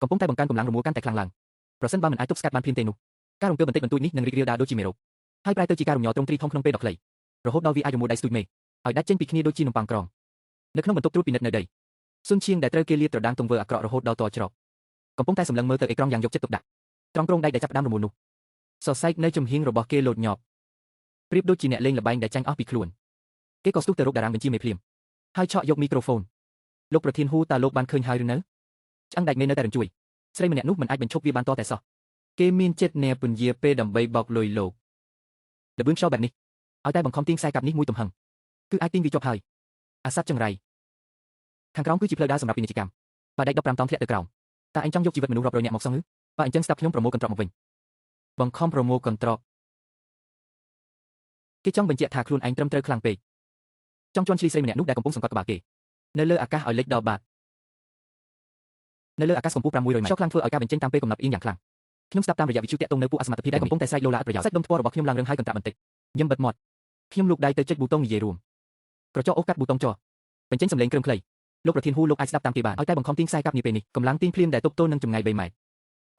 កំពុងតែបង្កើនកម្លាំងរមួលកាន់តែខ្លាំងឡើងប្រសិនបើមិនអាចទប់ស្កាត់បានភ្លាមទេនោះការរំពើបន្តិចបន្តួចនេះនឹងរីករាលដាលដូចជាមេរោគហើយប្រែទៅជាការរំញ័រទ្រង់ទ្រីធំក្នុងពេលដ៏ខ្លីរហូតដល់វាអាចរមួលដៃស្ទូចមេឲ្យដាច់ចេញពីគ្នាដូចជានំប៉័ងក្រងនៅក្នុងបន្ទប់ត្រួតពិនិត្យនៅដីស៊ុនឈៀងដែលត្រូវគេលាតត្រដាងទង្វើអាក្រក់រហូតដល់តច្រកកំពុងតែសម្លឹងមើលទៅអេក្រង់យ៉ាងយកចិត្តទុកដាក់ត្រង់ក្រុងដែកដែលចាប់ផ្ដើមរមួលនោះសរសៃនៅចំហៀងរបស់គេលោតញាប់ប្រៀបដូចជាអ្នកលេងល្បែងដែលចាញ់អស់ពីខ្លួនគេក៏ស្ទុះទៅរកតារាងបញ្ជាមេភ្លាមហើយឆក់យកមីក្រូហ្វូនលោកប្រធានហ៊ូតើលោកបានឃើញហើយឬនៅឆ្អឹងដែកមេនៅតែរញ្ជួយស្រីម្នាក់នោះមិនអាចបញ្ឈប់វាបានតតែសោះគេមានចិត្តណែពន្យាពេលដើម្បីបោកលុយលោកល្បឿនខ្យល់បែបនេះឲ្យតែបង្ខំទាញខ្សែកាប់នេះមួយទំហឹងគឺអាចទាញវាជាប់ហើយអាសត្វចង្រៃខាងក្រោមគឺជាផ្លូវដើរសម្រាប់ពាណិជ្ជកម្មបើដែក15តោនធ្លាក់ទៅក្រោមតើអញចង់យកជីវិតមនុស្សរាប់រយនាក់មកសងឬបើអញ្ចឹងស្ដាប់ខ្ញុំប្រមូលកន្ត្រកមកវិញបង្ខំប្រមូលកន្ត្រកគេចង់បញ្ជាក់ថាខ្លួនឯងត្រឹមត្រូវខ្លាំងពេកចង់ជន់ឈ្លីស្រីម្នាក់នោះដែលកំពុងសង្កត់ក្បាលគេនៅលើអាកាសឲ្យលេចដល់បាតនៅលើអាកាសកម្ពស់600ម៉ែត្រខ្យល់ខ្លាំងធ្វើឲ្យការបញ្ចេញតាមពេលកំណត់អៀងយ៉ាងខ្លាំងខ្ញុំស្ដាប់តាមរយៈវិទ្យុតាក់ទងនៅពួកអសមត្ថភាពដែលកំពុងតែស្រែកលោឡាឥតប្រយោជន៍សាច់ដុំថ្ពាល់របស់ខ្ញុំឡើងរឹងហើយកន្ត្រាក់បន្តិចញឹមបិទមាត់ខ្ញុំលូកដៃទៅចុចប៊ូតុងនិយាយរួមក្រចកអូសកាត់ប៊ូតុងចោបញ្ចេញសំឡេងគ្រឹមខ្លីលោកប្រធានហ៊ូលោកអាចស្ដាប់តាមគេបានឲ្យតែបង្ខំទាញខ្សែកាប់នាពេលនេះកម្លាំងទាញភ្លាមដែលទប់ទល់នឹងចម្ងាយ3ម៉ែត្រ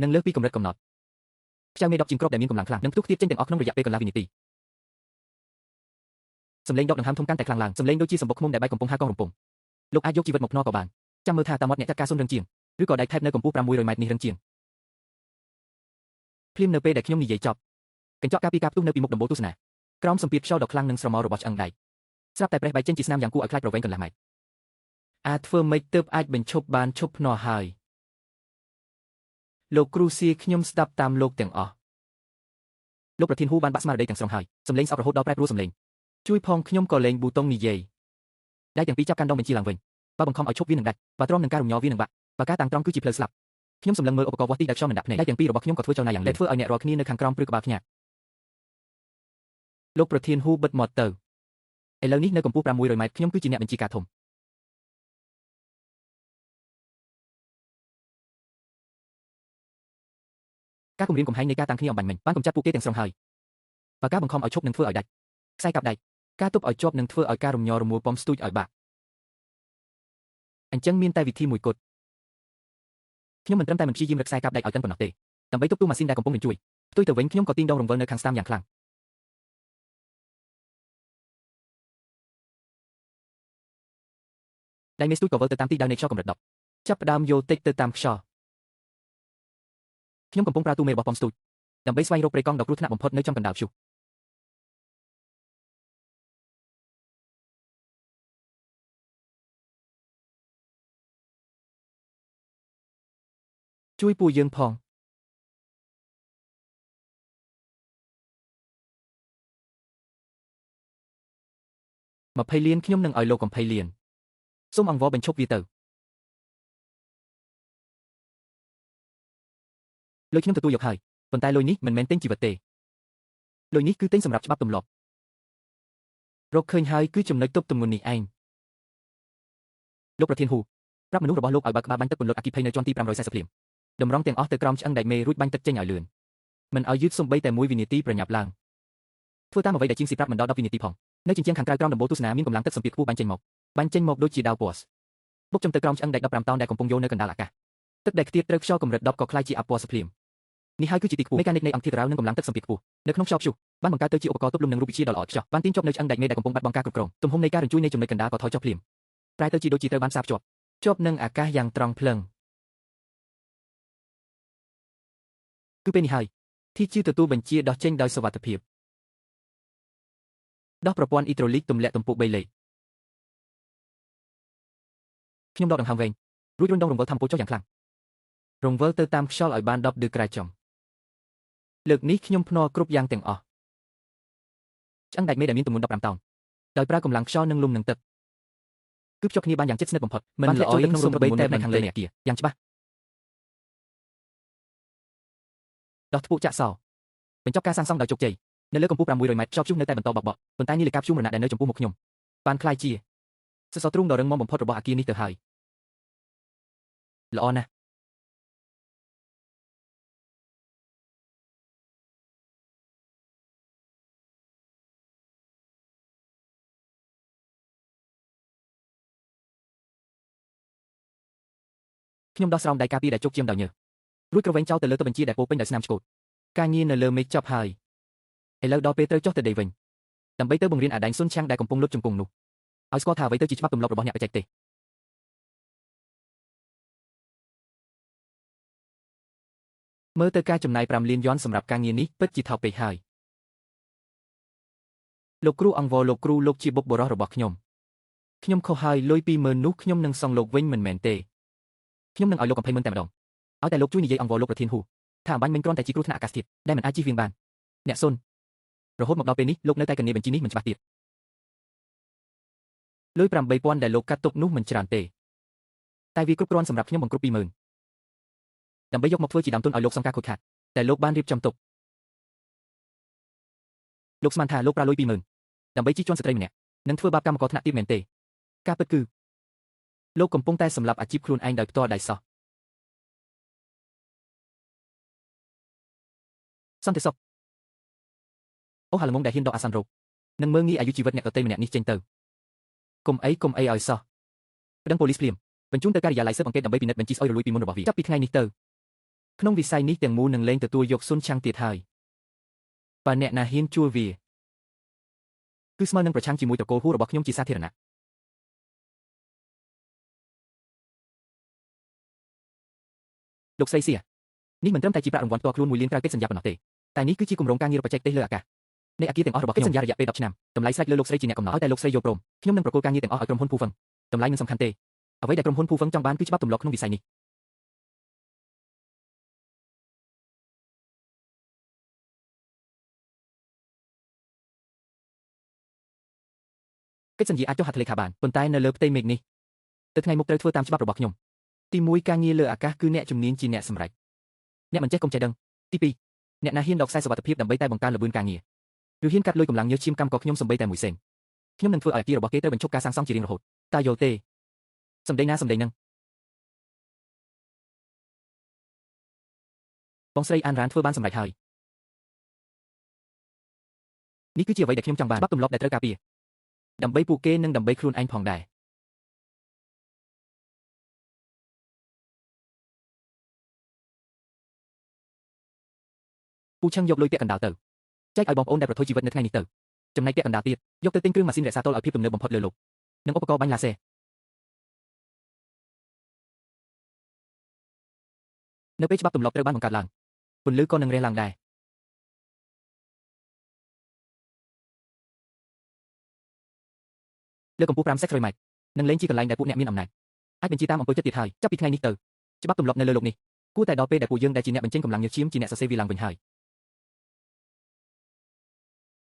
និងលើសពីកម្រិតកំណត់ខ្យល់មេដកជាងគ្រាប់ដែលមានកម្លាំងខ្លាំងនឹងផ្ទុះខ្ទាតចេញទាំងអស់ក្នុងរយៈពេលកន្លះវិនាទីសំឡេងដកដង្ហើមធំកាន់តែខ្លាំងឡើងសំឡេងដូចជាសំបុកឃ្មុំដែលបែកកំពុងហាកកងរំពងលោកអាចយកជីវិតមកភ្នាល់ក៏បានចាំមើលថាតើមាត់អ្នកចាត់ការសុនរឹងជាងឬក៏ដែកថែបនៅកម្ពស់600ម៉ែត្រនេះរឹងជាងភ្លាមនៅពេលដែលខ្ញុំនិយាយចប់កញ្ចក់ការពីការផ្ទុះនៅពីមុខដំបូលទស្សនាក្រោមសម្ពាធខ្យល់ដ៏ខ្លាំងនិងស្រមោលរបស់ឆ្អឹងដែកស្រាប់តែប្រេះបែកចេញជាស្នាមយ៉ាងគួរឲ្យខ្លាចប្រវែងកន្លះម៉ែត្រអាចធ្វើម៉េចទើបអាចបញ្ឈប់បានឈប់ភ្នាល់ហើយលោកគ្រូសៀខ្ញុំស្ដាប់តាមលោកទាំងអស់លោកប្រធានហ៊ូបានបាក់ស្មារតីទាំងស្រុងហើយសំឡេងស្អប់រហូតដល់ប្រែប្រួលសំឡេងជួយផងខ្ញុំក៏លេងប៊ូតុងនិយាយដៃទាំងពីរចាប់កាន់ដងបញ្ជាឡើងវិញ បើបង្ខំឲ្យឈប់វានឹងដាច់បើទ្រាំនឹងការរំញ័រវានឹងបាក់បើការតាំងត្រង់គឺជាផ្លូវស្លាប់ខ្ញុំសម្លឹងមើលឧបករណ៍វាស់ទីដែលខ្យល់មិនដាក់ភ្នែកដៃទាំងពីររបស់ខ្ញុំក៏ធ្វើចលនាយ៉ាងលឿនធ្វើឲ្យអ្នករាល់គ្នានៅខាងក្រោមព្រឺក្បាលភ្ញាក់លោកប្រធានហ៊ូបិទមាត់ទៅឥឡូវនេះនៅកម្ពស់600ម៉ែត្រខ្ញុំគឺជាអ្នកបញ្ជាការធំការគម្រាមកំហែងនៃការតាំងគ្នាអំបញ្ញមិញបានកម្ចាត់ពួកគេទាំងស្រុងហើយបើការបង្ខំឲ្យឈប់នឹងធ្វើឲ្យដាច់ខ្សែកាប់ដៃការទប់ឲ្យជាប់នឹងធ្វើឲ្យការរំញ័ររមួលពំស្ទូចឲ្យបាក់អញ្ចឹងមានតែវិធីមួយគត់ខ្ញុំមិនត្រឹមតែមិនព្យាយាមរកខ្សែកាប់ដៃឲ្យកិនប៉ុណ្ណោះទេដើម្បីទប់ទល់ម៉ាស៊ីនដែលកំពុងនឹងជួយផ្ទុយទៅវិញខ្ញុំក៏ទាញដងរង្វិលនៅខាងស្ដាំយ៉ាងខ្លាំងដៃមេស្ទូចក៏វិលទៅតាមទីដៅនៃខ្យល់កម្រិត10ចាប់ផ្ដើមយោតិចទៅតាមខ្យល់ខ្ញុំកំពុងប្រើទូមេរបស់ពំស្ទូចដើម្បីស្វែងរកព្រៃកង់ដ៏គ្រោះថ្នាក់បំផុតនៅចំកណ្ដាលព្យុះជួយពួកយើងផង20លានខ្ញុំនឹងឲ្យលោក20លានសូមអង្វរបញ្ឈប់វាទៅលុយខ្ញុំទទួលយកហើយប៉ុន្តែលុយនេះមិនមែនទិញជីវិតទេលុយនេះគឺទិញសម្រាប់ច្បាប់ទម្លាប់រកឃើញហើយគឺចំណុចទប់ទម្ងន់នេះឯងលោកប្រធានហ៊ូប្រាប់មនុស្សរបស់លោកឲ្យបើកក្បាលបាញ់ទឹកពន្លត់អគ្គិភ័យនៅជាន់ទី540ភ្លាមតម្រង់ទាំងអស់ទៅក្រោមឆ្អឹងដែកមេរួចបាញ់ទឹកចេញឲ្យលឿនមិនឲ្យយឺតសូម្បីតែ1វិនាទីប្រញាប់ឡើងធ្វើតាមអ្វីដែលជាងស៊ីប្រាប់មិនដល់10វិនាទីផងនៅជញ្ជាំងខាងក្រៅក្រោមដំបូលទស្សនាមានកម្លាំងទឹកសម្ពាធខ្ពស់បាញ់ចេញមកដូចជាដាវពណ៌បុកចំទៅក្រោមឆ្អឹងដែក15តោនដែលកំពុងយោនៅកណ្ដាលអាកាសទឹកដែលខ្ទាតត្រូវខ្យល់កម្រិត10ក៏ក្លាយជាអាប់ពណ៌សភ្លាមនេះហើយគឺជាទីខ្ពស់មេកានិកនៃអង្គធាតុរ៉ាវនិងកម្លាំងទឹកសម្ពាធខ្ពស់នៅក្នុងខ្យល់ព្យុះបានបង្កើតទៅជាឧបករណ៍ទប់លំនឹងរូបវិទ្យាដ៏ល្អឥតខ្ចោះបានទាញជាប់នៅឆ្អឹងដែកមេដែលកំពុងបាត់បង់ការគ្រប់គ្រងទំហំនៃការរញ្ជួយនៃចំណុចកណ្ដាលក៏ថយចុះភ្លាមប្រែទៅជាដូចជាត្រូវបានផ្សារភ្ជាប់នឹងអាកាសយ៉ាងត្រង់ភ្លឹងគឺពេលនេះហើយទីជាទទួលបញ្ជាដោះចេញដោយសុវត្ថិភាពដោះប្រព័ន្ធអ៊ីដ្រូលីកទម្លាក់ទំពក់3លេខខ្ញុំដកដង្ហើមវែងរួចរុញដងរង្វិលធម្មពលចុះយ៉ាងខ្លាំងរង្វិលទៅតាមខ្យល់ឲ្យបាន10ដឺក្រែចំលើកនេះខ្ញុំភ្នាល់គ្រប់យ៉ាងទាំងអស់ឆ្អឹងដែកមេដែលមានទម្ងន់15តោនដោយប្រើកម្លាំងខ្យល់និងលំនឹងទឹកគឺភ្ជាប់គ្នាបានយ៉ាងជិតស្និទ្ធបំផុតមិនល្អយក្នុងរំបីតែនៅខាងលើនៃអគារយ៉ាងច្បាស់ដោះធ្ពក់ចាក់សោបញ្ចប់ការសាងសង់ដោយជោគជ័យនៅលើកម្ពស់600ម៉ែត្រខ្យល់ព្យុះនៅតែបន្តបក់បោកប៉ុន្តែនាឡិកាព្យុះមរណៈដែលនៅចំពោះមុខខ្ញុំបានក្លាយជាសសរទ្រូងដ៏រឹងមាំបំផុតរបស់អគារនេះទៅហើយល្អណាស់ខ្ញុំដោះស្រោមដៃការពារដែលជោគជាំដោយញើសរួចក្រវែងចោលទៅលើតុបញ្ជាដែលពោពេញដោយស្នាមឆ្កូតការងារនៅលើមេឃចប់ហើយឥឡូវដល់ពេលត្រូវចុះទៅដេកវិញដើម្បីទៅបង្រៀនអាដែងស៊ុនឆាំងដែលកំពុងលុតជង្គង់នោះឲ្យស្គាល់ថាអ្វីទៅជាច្បាប់ទម្លាប់របស់អ្នកបច្ចេកទេសមើលទៅការចំណាយ5លានយ៉នសម្រាប់ការងារនេះពិតជាថោកពេកហើយលោកគ្រូអង្វរលោកគ្រូលោកជាបុព្វបុរសរបស់ខ្ញុំខុសហើយលុយ20000នោះខ្ញុំនឹងសងលោកវិញមិនមែនទេខ្ញុំនឹងឲ្យលោក20000តែម្ដងឲ្យតែលោកជួយនិយាយអង្វរលោកប្រធានហ៊ូថាអំបញ្ញមិញគ្រាន់តែជាគ្រោះថ្នាក់អាកាសធាតុដែលមិនអាចជៀសវាងបានអ្នកស៊ុនរហូតមកដល់ពេលនេះលោកនៅតែកញ្ញាបញ្ជីនេះមិនច្បាស់ទៀតលុយ8000ដែលលោកកាត់ទុកនោះមិនច្រើនទេតែវាគ្រប់គ្រាន់សម្រាប់ខ្ញុំបង្គ្រប់20000ដើម្បីយកមកធ្វើជាដើមទុនឲ្យលោកសងការខូចខាតតែលោកបានរៀបចំទុកលោកស្មានថាលោកប្រើលុយ20000ដើម្បីជិះជាន់ស្ត្រីម្នាក់និងធ្វើបាបកម្មករថ្នាក់ទាបមែនទេការពិតគឺលោកកំពុងតែសម្លាប់អាជីពខ្លួនឯងដោយផ្ទាល់ដៃសោះសន្តិសុខអូហាឡម៉ុងដែលហ៊ានដកអាសានរោគនិងមើងងាយអាយុជីវិតអ្នកដទៃម្នាក់នេះចេញទៅកុំអីឲ្យសោះប្តឹងប៉ូលីសភ្លាមបញ្ជូនទៅការិយាល័យស៊ើបអង្កេតដើម្បីពិនិត្យបញ្ជីស្អុយរលួយពីមុនរបស់វាចាប់ពីថ្ងៃនេះទៅក្នុងវិស័យនេះទាំងមូលនឹងលែងទទួលយកស៊ុនឆាំងទៀតហើយបើអ្នកណាហ៊ានជួលវាគឺស្មើនឹងប្រឆាំងជាមួយត្រកូលហ៊ូរបស់ខ្ញុំជាសាធារណៈលោកស្រីសៀនេះមិនត្រឹមតែជាប្រាក់រង្វាន់ផ្ទាល់ខ្លួន1លានក្រៅកិច្ចសន្យាប៉ុណ្ណោះទេតែនេះគឺជាគម្រោងការងារបច្ចេកទេសលើអាកាសនៃអគារទាំងអស់របស់ខ្ញុំកិច្ចសន្យារយៈពេល10ឆ្នាំតម្លៃស្រេចលើលោកស្រីជាអ្នកកំណត់ឲ្យតែលោកស្រីយល់ព្រមខ្ញុំនឹងប្រគល់ការងារទាំងអស់ឲ្យក្រុមហ៊ុនភូហ្វឹងតម្លៃមិនសំខាន់ទេអ្វីដែលក្រុមហ៊ុនភូហ្វឹងចង់បានគឺច្បាប់ទម្លាប់ក្នុងវិស័យនេះកិច្ចសន្យាអាចចុះហត្ថលេខាបានប៉ុន្តែនៅលើផ្ទៃមេឃនេះ ទៅថ្ងៃមុខត្រូវធ្វើតាមច្បាប់របស់ខ្ញុំទី1ការងារលើអាកាសគឺអ្នកជំនាញជាអ្នកសម្រេចអ្នកមិនចេះកុំចេះដឹងទី2អ្នកណាហ៊ានដកខ្សែសុវត្ថិភាពដើម្បីតែបង្កើនល្បឿនការងារឬហ៊ានកាត់លុយកម្លាំងញើសឈាមកម្មក៏ខ្ញុំសំបីតែមួយសេនខ្ញុំនឹងធ្វើឲ្យអាគាររបស់គេត្រូវបញ្ឈប់ការសាងសង់ជារៀងរហូតតើយល់ទេសម្ដីណាសម្ដីនឹងបងស្រីអានរ៉ានធ្វើបានសម្រេចហើយនេះគឺជាអ្វីដែលខ្ញុំចង់បានច្បាប់ទម្លាប់ដែលត្រូវការពារដើម្បីពួកគេនិងដើម្បីខ្លួនឯងផងដែរពូឆឹងយកលុយពាក់កណ្ដាលទៅចែកឲ្យបងប្អូនដែលប្រថុយជីវិតនៅថ្ងៃនេះទៅចំណែកពាក់កណ្ដាលទៀតយកទៅទិញគ្រឿងម៉ាស៊ីនរក្សាទល់ឲ្យភាពទំនើបបំផុតលើលោកនិងឧបករណ៍បាញ់ឡាស៊ែរនៅពេលច្បាប់ទម្លាប់ត្រូវបានបង្កើតឡើងពន្លឺក៏នឹងរះឡើងដែរលើកម្ពស់5 Secretary Mike នឹងលែងជាកន្លែងដែលពួកអ្នកមានអំណាចអាចបញ្ជាតាមអំពើចិត្តទៀតហើយចាប់ពីថ្ងៃនេះទៅច្បាប់ទម្លាប់នៅលើលោកនេះគួរតែដល់ពេលដែលពួកយើងដែលជាអ្នកបញ្ចេញកម្លាំងញើសឈាមជាអ្នកសរសេរវាឡើងវិញហើយ